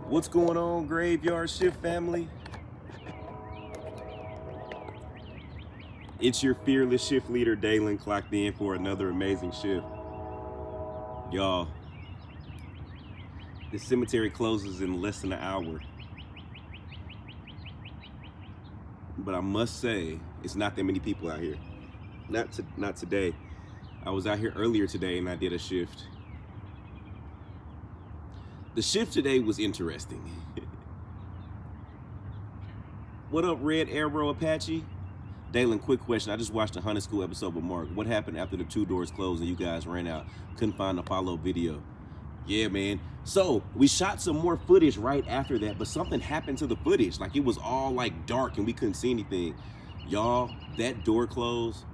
What's going on, Graveyard Shift family? It's your fearless shift leader, Dalen, clocked in for another amazing shift. Y'all, this cemetery closes in less than an hour. But I must say, it's not that many people out here. Not today. I was out here earlier today and I did a shift. The shift today was interesting. What up, Red Arrow Apache? Dalen, quick question. I just watched a Hunter School episode with Mark. What happened after the 2 doors closed and you guys ran out? Couldn't find the follow video. Yeah, man. So we shot some more footage right after that, but something happened to the footage. Like it was all like dark and we couldn't see anything. Y'all, that door closed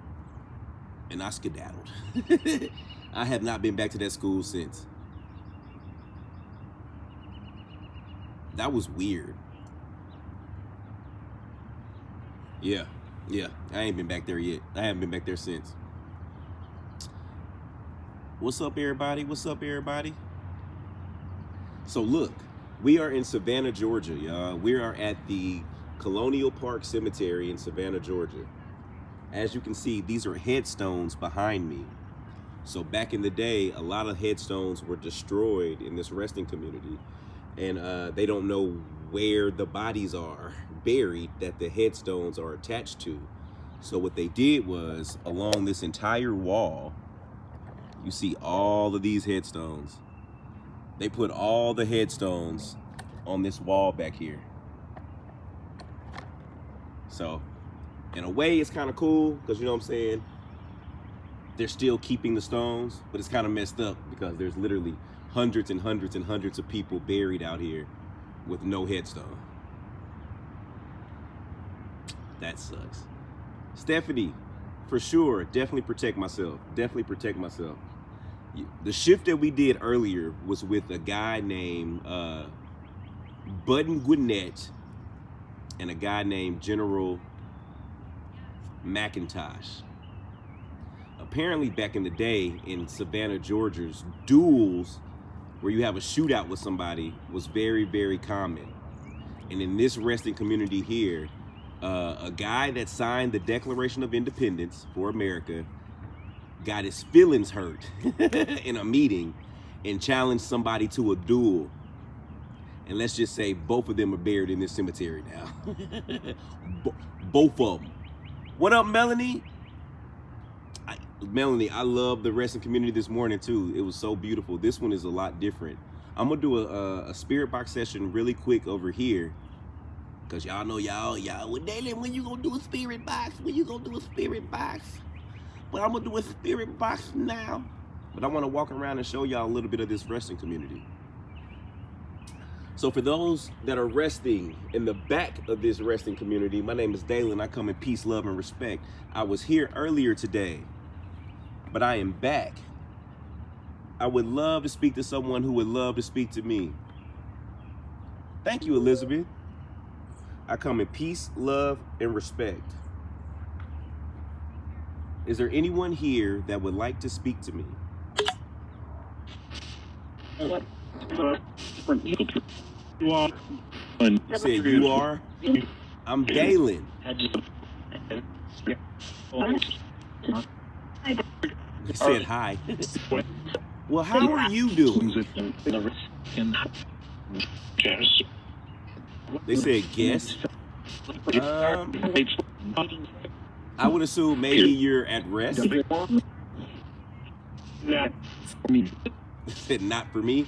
and I skedaddled. I have not been back to that school since. That was weird. Yeah, I ain't been back there yet. I haven't been back there since. What's up, everybody? What's up, everybody? So look, we are in Savannah, Georgia, y'all. We are at the Colonial Park Cemetery in Savannah, Georgia. As you can see, these are headstones behind me. So back in the day, a lot of headstones were destroyed in this resting community. And they don't know where the bodies are buried that the headstones are attached to. So what they did was, along this entire wall, you see all of these headstones. They put all the headstones on this wall back here. So in a way, it's kind of cool because, you know what I'm saying, they're still keeping the stones, but it's kind of messed up because there's literally hundreds and hundreds and hundreds of people buried out here with no headstone. That sucks. Stephanie, for sure, definitely protect myself. Definitely protect myself. The shift that we did earlier was with a guy named Button Gwinnett and a guy named General McIntosh. Apparently back in the day in Savannah, Georgia's duels where you have a shootout with somebody was very, very common. And in this resting community here, a guy that signed the Declaration of Independence for America got his feelings hurt in a meeting and challenged somebody to a duel. And let's just say both of them are buried in this cemetery now. Both of them. What up, Melanie? Melanie, I love the resting community this morning too. It was so beautiful. This one is a lot different. I'm gonna do a spirit box session really quick over here, cause y'all know y'all. Well, Dalen, when you gonna do a spirit box? When you gonna do a spirit box? But I'm gonna do a spirit box now. But I want to walk around and show y'all a little bit of this resting community. So for those that are resting in the back of this resting community, my name is Dalen. I come in peace, love, and respect. I was here earlier today, but I am back. I would love to speak to someone who would love to speak to me. Thank you, Elizabeth. I come in peace, love, and respect. Is there anyone here that would like to speak to me? You said you are? I'm Dalen. He said hi. Well, how are you doing? They said guess. I would assume maybe you're at rest. Said not for me.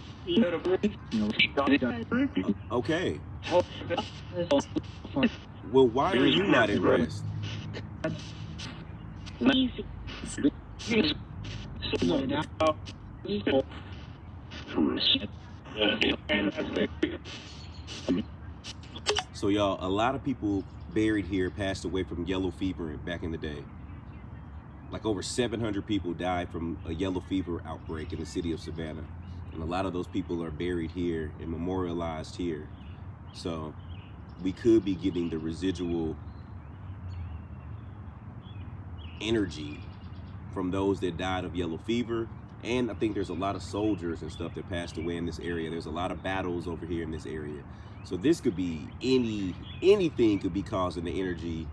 Okay. Well, why are you not at rest? So y'all, a lot of people buried here passed away from yellow fever back in the day. Like over 700 people died from a yellow fever outbreak in the city of Savannah. And a lot of those people are buried here and memorialized here. So we could be getting the residual energy from those that died of yellow fever And I think there's a lot of soldiers and stuff that passed away in this area. There's a lot of battles over here in this area. So this could be anything could be causing the energy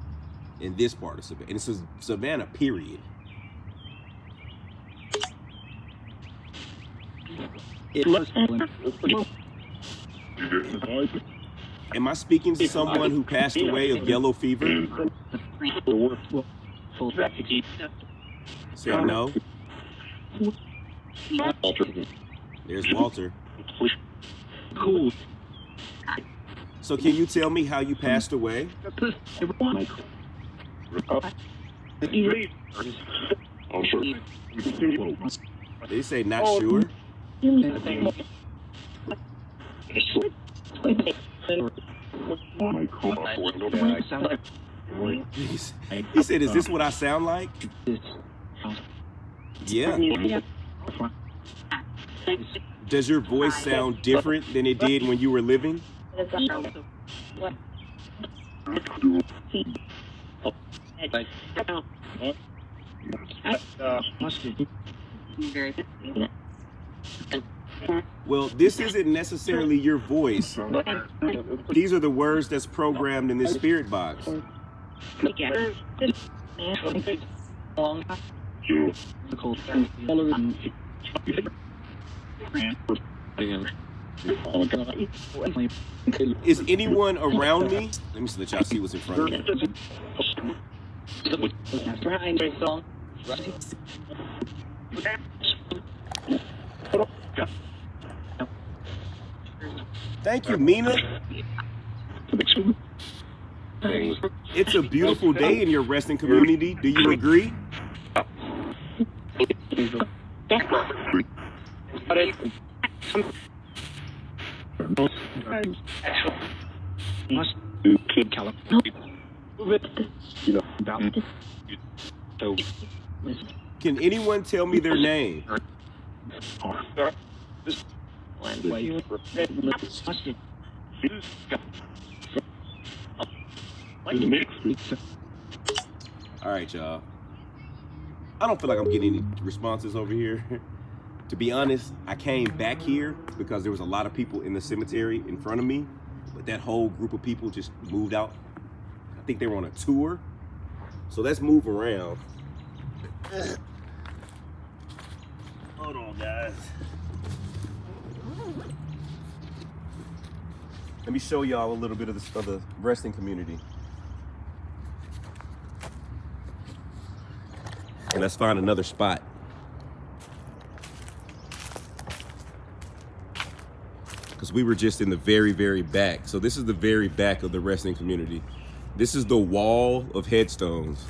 in this part of Savannah. And this is Savannah, period. Am I speaking to someone who passed away of yellow fever? Say no. There's Walter. So can you tell me how you passed away? They say not sure. He said, is this what I sound like? Yeah. Does your voice sound different than it did when you were living? Well, this isn't necessarily your voice. These are the words that's programmed in this spirit box. Is anyone around me? Let me let y'all see what's in front of me. Thank you, Mina. It's a beautiful day in your resting community. Do you agree? Can anyone tell me their name? All right, y'all. I don't feel like I'm getting any responses over here. To be honest, I came back here because there was a lot of people in the cemetery in front of me, but that whole group of people just moved out. I think they were on a tour. So let's move around. Hold on, guys. Let me show y'all a little bit of the resting community. And let's find another spot. Because we were just in the very, very back. So this is the very back of the resting community. This is the wall of headstones.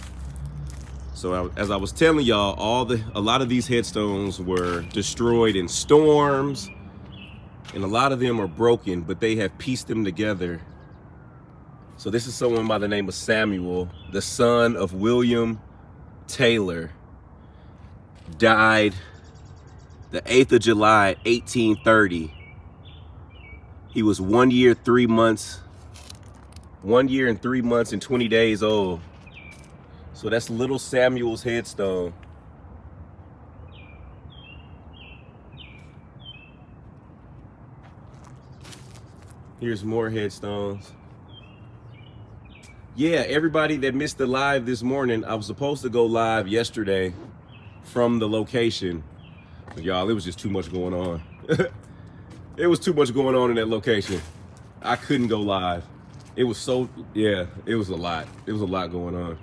So as I was telling y'all, a lot of these headstones were destroyed in storms, and a lot of them are broken, but they have pieced them together. So this is someone by the name of Samuel, the son of William Taylor, died the 8th of July, 1830. He was 1 year, 3 months, 1 year and 3 months and 20 days old. So that's little Samuel's headstone. Here's more headstones. Yeah, everybody that missed the live this morning, I was supposed to go live yesterday from the location. But y'all, it was just too much going on. It was too much going on in that location. I couldn't go live. It was so, yeah, it was a lot. It was a lot going on.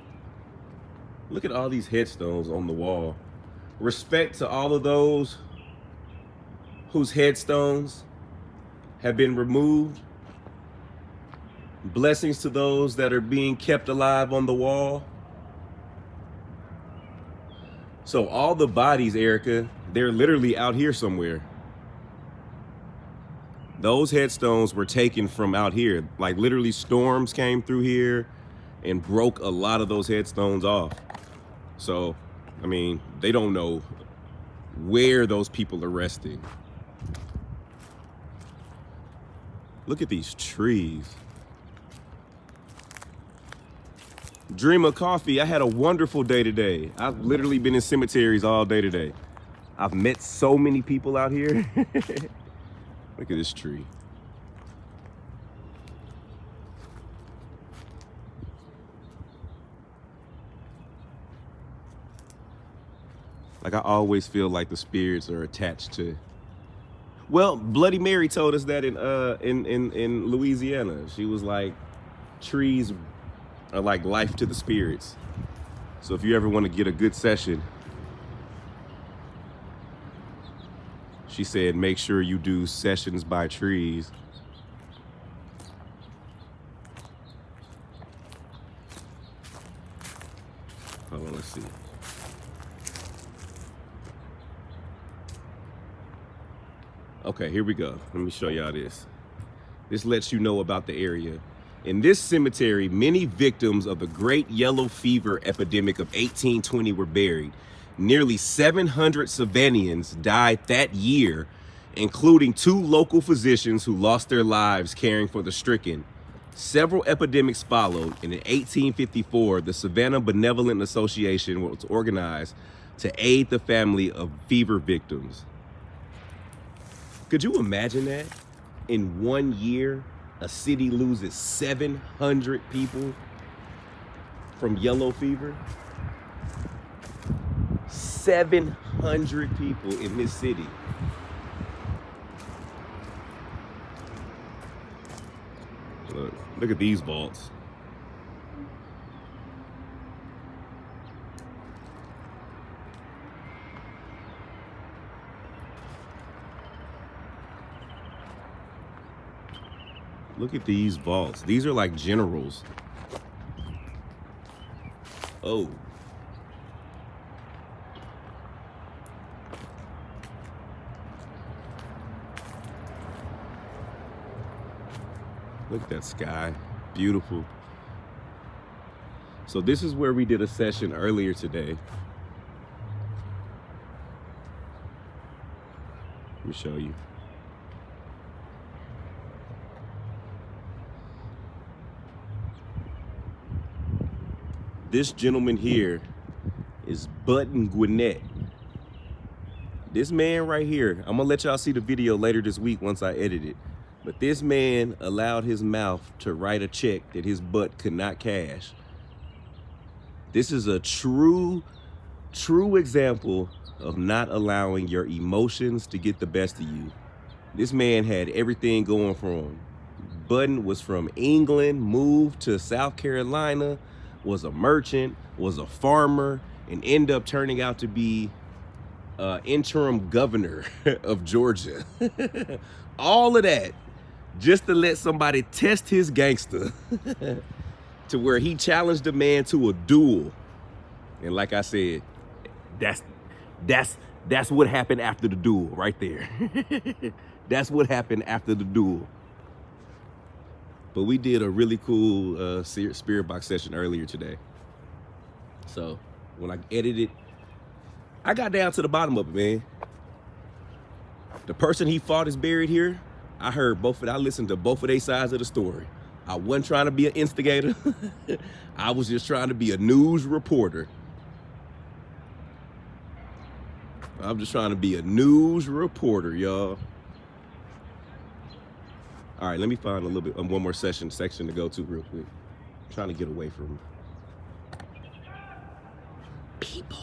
Look at all these headstones on the wall. Respect to all of those whose headstones have been removed. Blessings to those that are being kept alive on the wall. So all the bodies, Erica, they're literally out here somewhere. Those headstones were taken from out here. Like literally storms came through here and broke a lot of those headstones off. So, I mean, they don't know where those people are resting. Look at these trees. Dream of coffee. I had a wonderful day today. I've literally been in cemeteries all day today. I've met so many people out here. Look at this tree. Like, I always feel like the spirits are attached to. Well, Bloody Mary told us that in Louisiana. She was like, trees are like life to the spirits. So if you ever want to get a good session, she said, make sure you do sessions by trees. Hold on, let's see. Okay, here we go. Let me show y'all this. This lets you know about the area. In this cemetery, many victims of the Great Yellow Fever epidemic of 1820 were buried. Nearly 700 Savannians died that year, including 2 local physicians who lost their lives caring for the stricken. Several epidemics followed, and in 1854, the Savannah Benevolent Association was organized to aid the family of fever victims. Could you imagine that? In 1 year, a city loses 700 people from yellow fever? 700 people in this city. Look at these vaults. Look at these vaults. These are like generals. Oh. Look at that sky. Beautiful. So this is where we did a session earlier today. Let me show you. This gentleman here is Button Gwinnett. This man right here, I'm gonna let y'all see the video later this week once I edit it. But this man allowed his mouth to write a check that his butt could not cash. This is a true example of not allowing your emotions to get the best of you. This man had everything going for him. Button was from England, moved to South Carolina, was a merchant, was a farmer, and ended up turning out to be interim governor of Georgia. All of that just to let somebody test his gangster to where he challenged a man to a duel. And like I said, that's what happened after the duel right there. That's what happened after the duel. But we did a really cool spirit box session earlier today. So when I edited, I got down to the bottom of it, man. The person he fought is buried here. I heard I listened to both of their sides of the story. I wasn't trying to be an instigator. I was just trying to be a news reporter. I'm just trying to be a news reporter, y'all. All right, let me find a little bit, one more section to go to real quick. I'm trying to get away from people.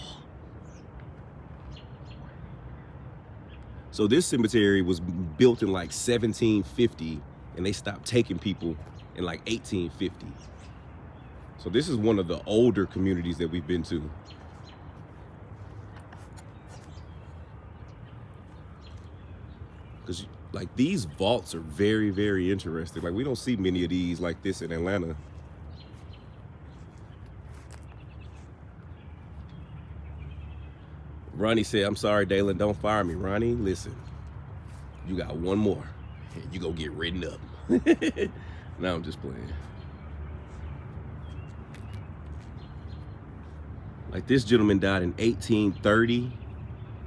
So this cemetery was built in like 1750, and they stopped taking people in like 1850. So this is one of the older communities that we've been to. Because like these vaults are very, very interesting. Like we don't see many of these like this in Atlanta. Ronnie said, I'm sorry, Dalen, don't fire me. Ronnie, listen, you got one more and you gonna get written up. Now I'm just playing. Like this gentleman died in 1830.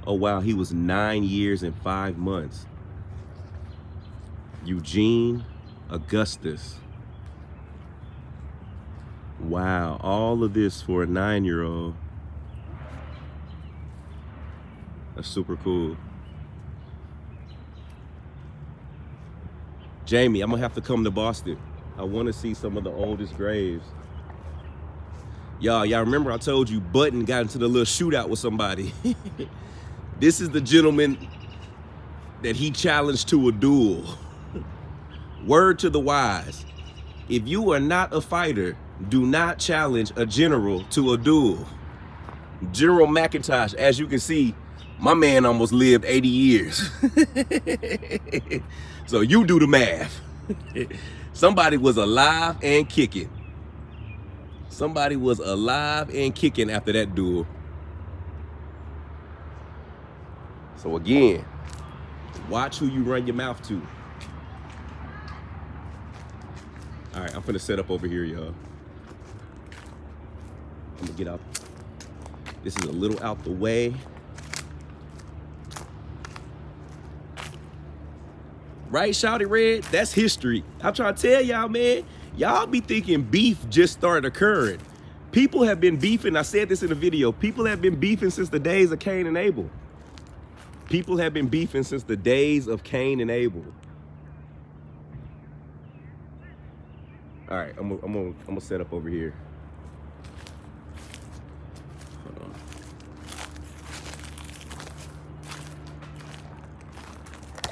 Oh wow, he was 9 years and 5 months. Eugene Augustus. Wow, all of this for a 9-year-old. That's super cool. Jamie, I'm gonna have to come to Boston. I want to see some of the oldest graves. Y'all remember I told you Button got into the little shootout with somebody. This is the gentleman that he challenged to a duel. Word to the wise. If you are not a fighter, do not challenge a general to a duel. General McIntosh, as you can see, my man almost lived 80 years. So you do the math. Somebody was alive and kicking. Somebody was alive and kicking after that duel. So again, watch who you run your mouth to. All right, I'm finna set up over here, y'all. I'm gonna get out. This is a little out the way. Right, Shouty Red? That's history. I'm trying to tell y'all, man. Y'all be thinking beef just started occurring. People have been beefing. I said this in a video. People have been beefing since the days of Cain and Abel. People have been beefing since the days of Cain and Abel. All right, I'm gonna set up over here. Hold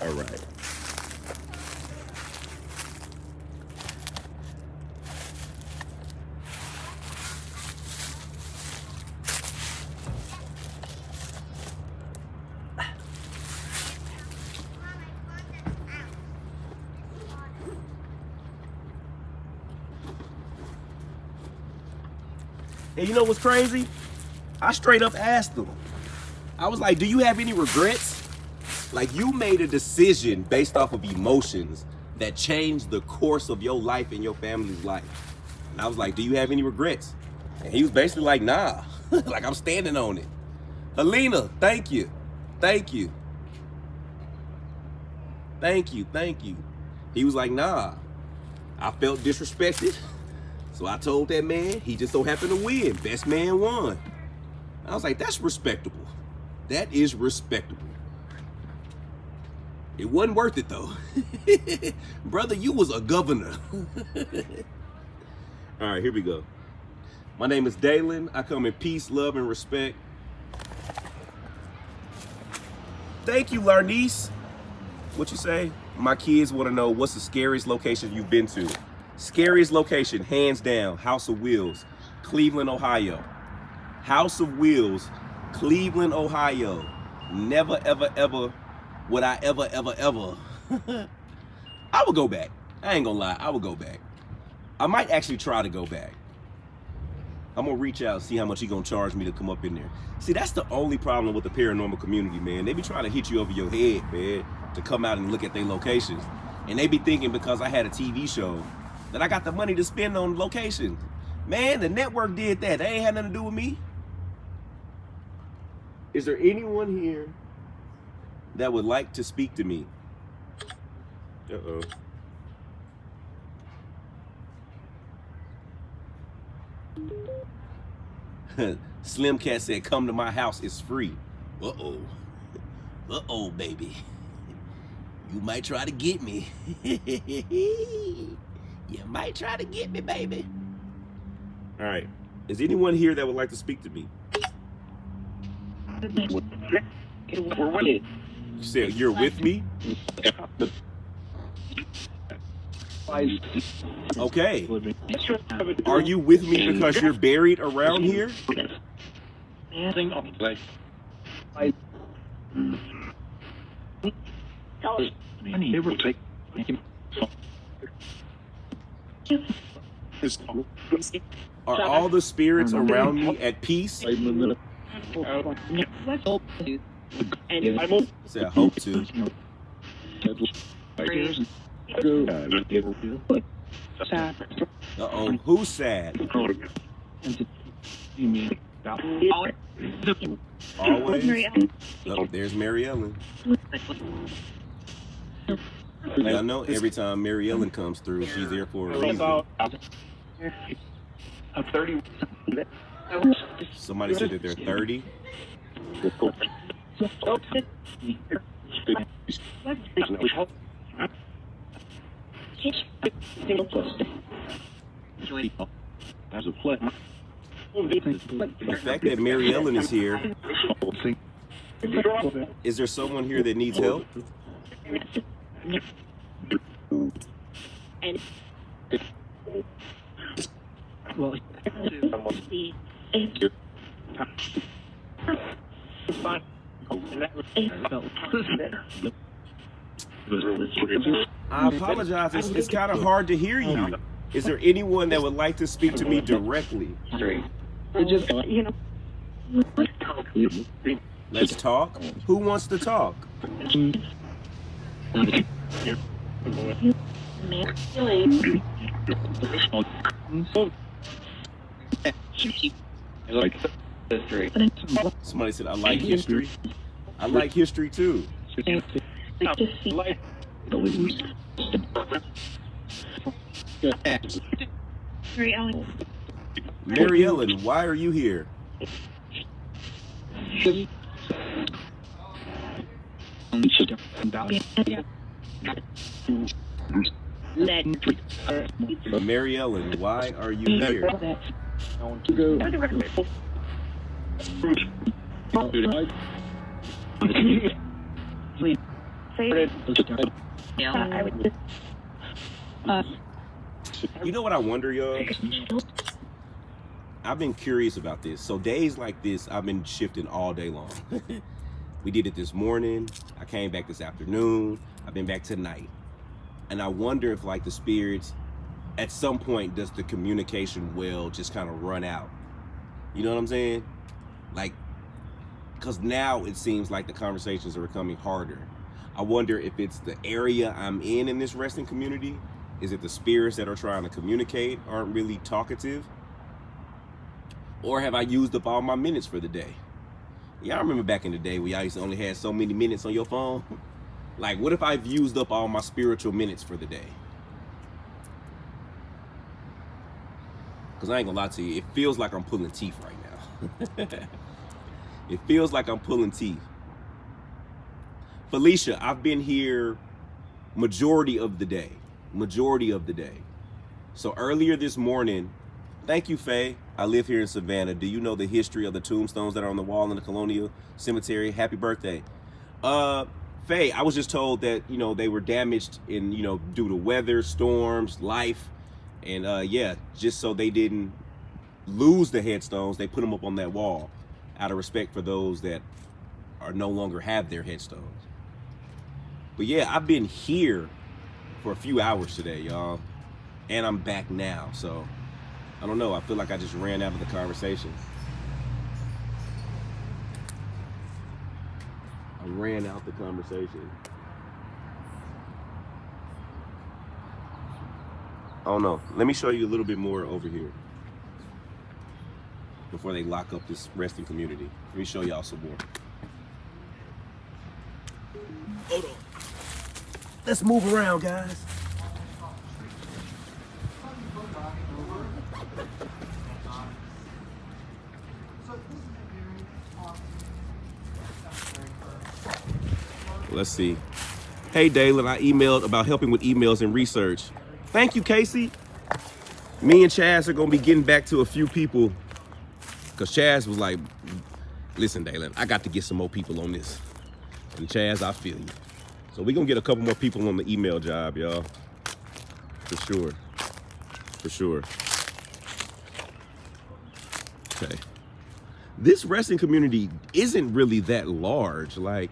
on. All right. And you know what's crazy? I straight up asked them. I was like, do you have any regrets? Like, you made a decision based off of emotions that changed the course of your life and your family's life. And I was like, do you have any regrets? And he was basically like, nah. Like, I'm standing on it. Helena, thank you. Thank you. Thank you, thank you. He was like, nah. I felt disrespected. So I told that man, he just so happened to win. Best man won. I was like, that's respectable. That is respectable. It wasn't worth it though. Brother, you was a governor. All right, here we go. My name is Dalen. I come in peace, love, and respect. Thank you, Larnice. What you say? My kids want to know what's the scariest location you've been to. Scariest location, hands down, House of Wheels, Cleveland, Ohio. House of Wheels, Cleveland, Ohio. Never, ever, ever would I ever. I would go back. I ain't gonna lie, I would go back. I might actually try to go back. I'm gonna reach out and see how much he gonna charge me to come up in there. See, that's the only problem with the paranormal community, man. They be trying to hit you over your head, man, to come out and look at their locations. And they be thinking because I had a TV show that I got the money to spend on locations. Man, the network did that. That ain't had nothing to do with me. Is there anyone here that would like to speak to me? Uh-oh. Slim Cat said, come to my house, it's free. Uh-oh. Uh-oh, baby. You might try to get me. You might try to get me, baby. All right. Is anyone here that would like to speak to me? You said you're with me? Okay. Are you with me because you're buried around here? Are all the spirits around me at peace? I said, I hope to. Uh-oh, who's sad? Always? Oh, there's Mary Ellen. I know every time Mary Ellen comes through, she's there for a reason. Somebody said that they're 30. The fact that Mary Ellen is here, is there someone here that needs help? I apologize, it's kind of hard to hear you. Is there anyone that would like to speak to me directly? Let's talk. Who wants to talk? Somebody said, I like history. I like history too. Mary Ellen, why are you here? Mary Ellen, why are you here? You know what I wonder, y'all? I've been curious about this. So days like this, I've been shifting all day long. We did it this morning. I came back this afternoon. I've been back tonight. And I wonder if like the spirits, at some point, does the communication well just kind of run out? You know what I'm saying? Like, because now it seems like the conversations are becoming harder. I wonder if it's the area I'm in this resting community. Is it the spirits that are trying to communicate aren't really talkative? Or have I used up all my minutes for the day? Y'all remember back in the day where y'all used to only have so many minutes on your phone? Like, what if I've used up all my spiritual minutes for the day? Because I ain't gonna lie to you, it feels like I'm pulling teeth right now. It feels like I'm pulling teeth. Felicia, I've been here majority of the day. So earlier this morning, thank you, Faye. I live here in Savannah. Do you know the history of the tombstones that are on the wall in the Colonial Cemetery? Happy birthday. Faye, I was just told that, you know, they were damaged in, you know, due to weather, storms, life. And yeah, just so they didn't lose the headstones, they put them up on that wall out of respect for those that are no longer have their headstones. But yeah, I've been here for a few hours today, y'all. And I'm back now, so I don't know. I feel like I just ran out of the conversation. I ran out the conversation. I don't know. Let me show you a little bit more over here before they lock up this resting community. Let me show y'all some more. Hold on. Let's move around, guys. Let's see. Hey, Dalen, I emailed about helping with emails and research. Thank you, Casey. Me and Chaz are going to be getting back to a few people because Chaz was like, listen, Dalen, I got to get some more people on this. And Chaz, I feel you. So we're going to get a couple more people on the email job, y'all. For sure. For sure. Okay. This resting community isn't really that large. Like,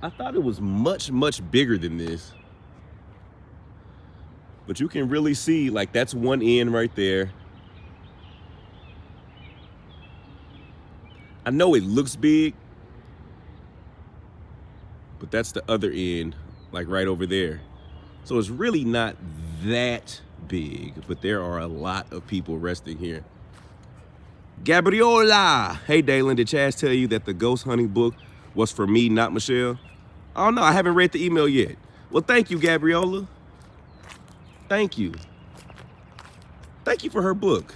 I thought it was much, much bigger than this. But you can really see, like, that's one end right there. I know it looks big, but that's the other end, like right over there. So it's really not that big, but there are a lot of people resting here. Gabriola! Hey, Dalen, did Chaz tell you that the ghost hunting book was for me, not Michelle? Oh, no, I haven't read the email yet. Well, thank you, Gabriola. Thank you. Thank you for her book.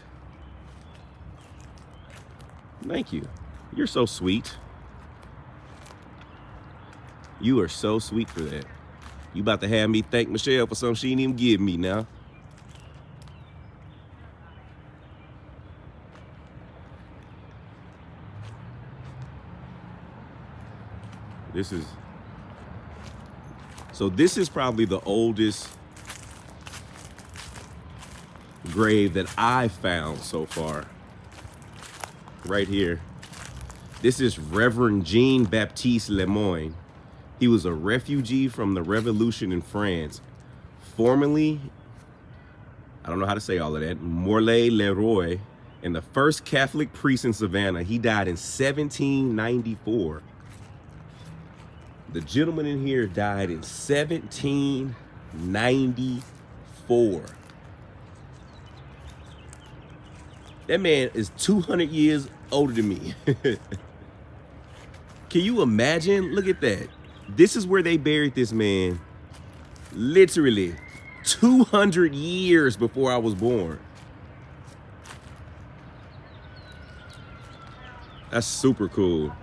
Thank you. You're so sweet. You are so sweet for that. You about to have me thank Michelle for something she didn't even give me now. This is probably the oldest grave that I found so far. Right here. This is Reverend Jean-Baptiste Lemoyne. He was a refugee from the Revolution in France. Formerly, I don't know how to say all of that, Morlaix-le-Roi, and the first Catholic priest in Savannah. He died in 1794. The gentleman in here died in 1794. That man is 200 years older than me. Can you imagine? Look at that. This is where they buried this man literally 200 years before I was born. That's super cool.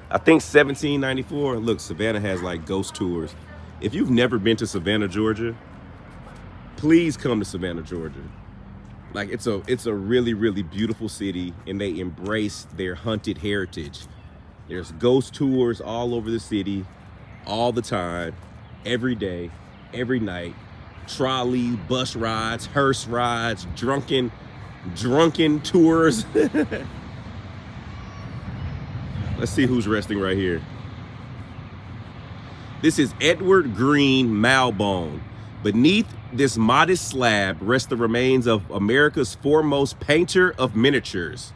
I think 1794, look, Savannah has like ghost tours. If you've never been to Savannah, Georgia, please come to Savannah, Georgia. Like it's a really, really beautiful city, and they embrace their haunted heritage. There's ghost tours all over the city, all the time, every day, every night. Trolley, bus rides, hearse rides, drunken tours. Let's see who's resting right here. This is Edward Green Malbone. Beneath this modest slab rest the remains of America's foremost painter of miniatures.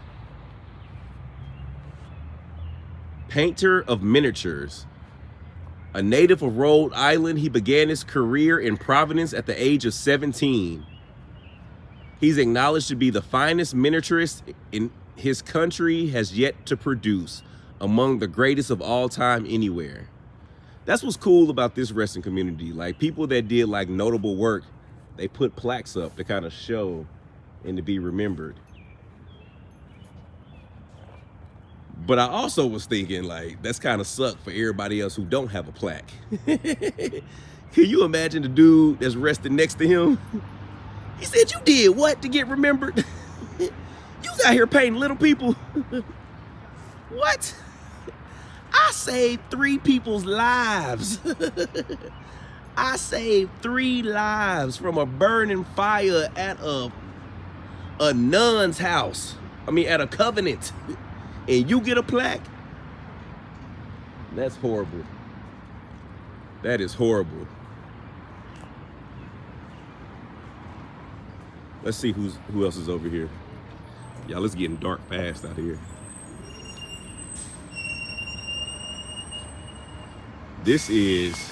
Painter of miniatures. A native of Rhode Island, he began his career in Providence at the age of 17. He's acknowledged to be the finest miniaturist in his country has yet to produce, among the greatest of all time anywhere. That's what's cool about this resting community. Like people that did like notable work, they put plaques up to kind of show and to be remembered. But I also was thinking like, that's kind of suck for everybody else who don't have a plaque. Can you imagine the dude that's resting next to him? He said, "You did what to get remembered? You got here painting little people." What? I saved 3 people's lives. I saved 3 lives from a burning fire at a nun's house. I mean, at a covenant. And you get a plaque? That's horrible. That is horrible. Let's see who else is over here. Y'all, it's getting dark fast out here. This is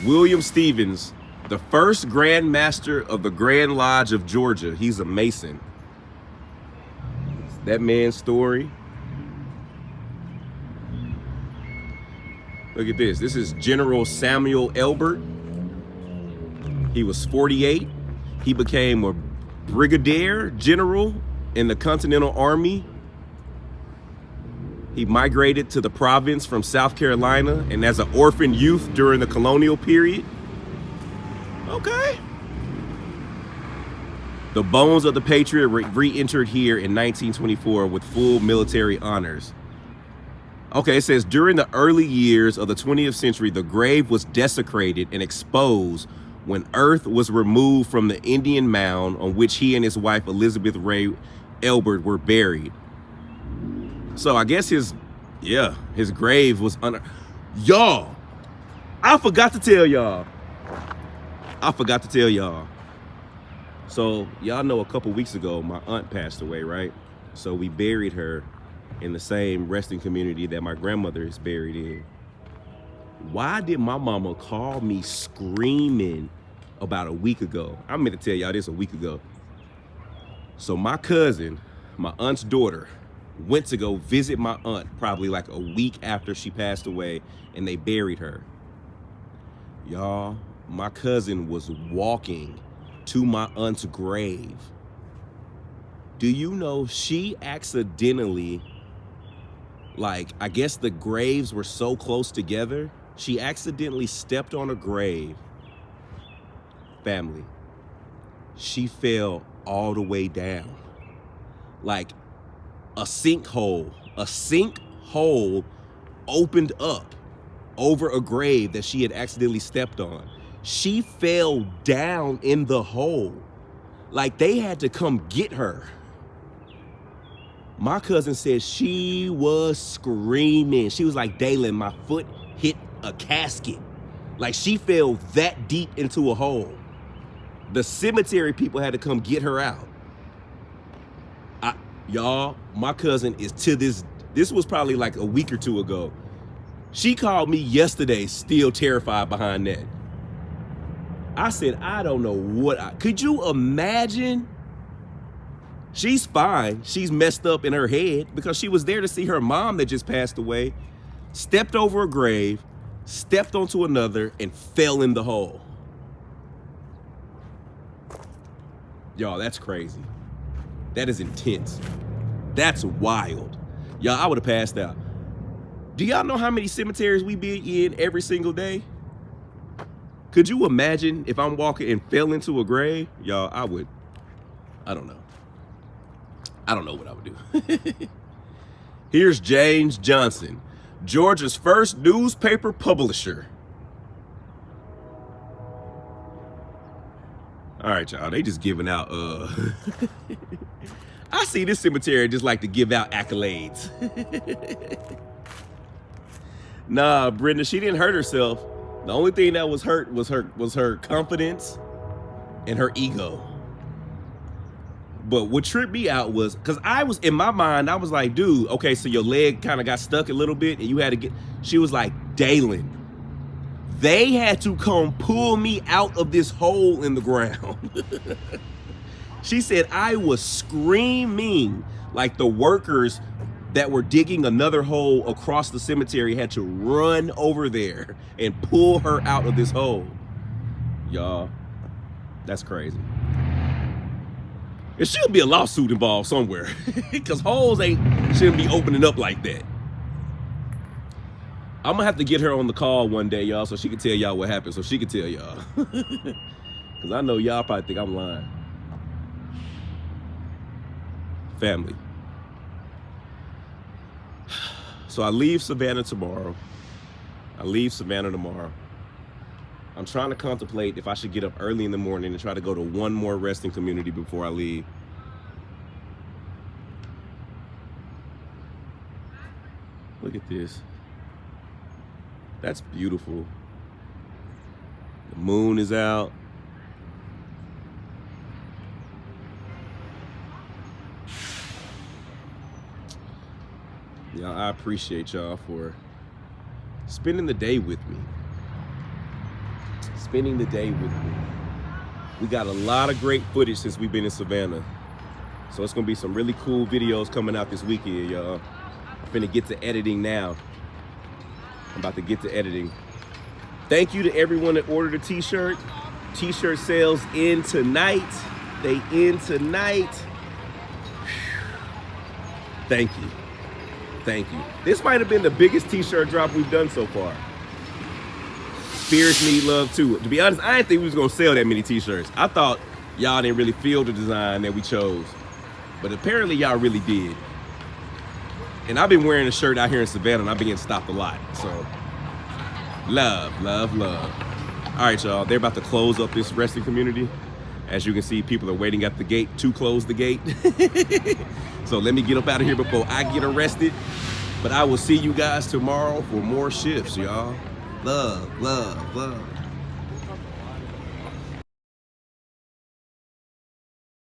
William Stevens, the first Grand Master of the Grand Lodge of Georgia. He's a Mason. That man's story. Look at this. This is General Samuel Elbert. He was 48. He became a brigadier general in the Continental Army. He migrated to the province from South Carolina, and as an orphan youth during the colonial period. Okay. The bones of the patriot re-entered here in 1924 with full military honors. Okay, it says during the early years of the 20th century, the grave was desecrated and exposed when earth was removed from the Indian mound on which he and his wife Elizabeth Ray Elbert were buried. So I guess his grave was under. Y'all, I forgot to tell y'all. So y'all know a couple weeks ago, my aunt passed away, right? So we buried her in the same resting community that my grandmother is buried in. Why did my mama call me screaming about a week ago? I meant to tell y'all this a week ago. So my cousin, my aunt's daughter, went to go visit my aunt probably like a week after she passed away, and they buried her. Y'all, my cousin was walking to my aunt's grave. Do you know she accidentally Like, I guess the graves were so close together, she accidentally stepped on a grave. Family, she fell all the way down. Like a sinkhole opened up over a grave that she had accidentally stepped on. She fell down in the hole. Like, they had to come get her. My cousin said she was screaming. She was like, Dalen, my foot hit a casket. Like, she fell that deep into a hole. The cemetery people had to come get her out. Y'all, my cousin is to this was probably like a week or two ago. She called me yesterday, still terrified behind that. I said, I don't know what could you imagine? She's fine. She's messed up in her head because she was there to see her mom that just passed away, stepped over a grave, stepped onto another, and fell in the hole. Y'all, that's crazy. That is intense. That's wild. Y'all, I would have passed out. Do y'all know how many cemeteries we be in every single day? Could you imagine if I'm walking and fell into a grave? Y'all, I don't know. I don't know what I would do. Here's James Johnson, Georgia's first newspaper publisher. All right, y'all, they just giving out, I see this cemetery just like to give out accolades. Nah, Brenda, she didn't hurt herself. The only thing that was hurt was her confidence and her ego. But what tripped me out was, because I was, in my mind, I was like, dude, okay, so your leg kind of got stuck a little bit and you had to get, she was like, Dalen, they had to come pull me out of this hole in the ground. She said, I was screaming like the workers that were digging another hole across the cemetery had to run over there and pull her out of this hole. Y'all, that's crazy. There should be a lawsuit involved somewhere because holes shouldn't be opening up like that. I'm gonna have to get her on the call one day, y'all, so she can tell y'all what happened, so she can tell y'all. Because I know y'all probably think I'm lying. Family. So I leave Savannah tomorrow. I'm trying to contemplate if I should get up early in the morning and try to go to one more resting community before I leave. Look at this. That's beautiful. The moon is out. Yeah, I appreciate y'all for spending the day with me. We got a lot of great footage since we've been in Savannah. So it's gonna be some really cool videos coming out this weekend, y'all. I'm finna get to editing now. I'm about to get to editing. Thank you to everyone that ordered a t-shirt. T-shirt sales end tonight. They end tonight. Thank you. Thank you. This might have been the biggest t-shirt drop we've done so far. Spirits need love too. To be honest, I didn't think we was gonna sell that many t-shirts. I thought y'all didn't really feel the design that we chose, but apparently y'all really did. And I've been wearing a shirt out here in Savannah and I've been getting stopped a lot. So love, love, love. All right, y'all, they're about to close up this resting community. As you can see, people are waiting at the gate to close the gate. So let me get up out of here before I get arrested. But I will see you guys tomorrow for more shifts, y'all. Love, love, love.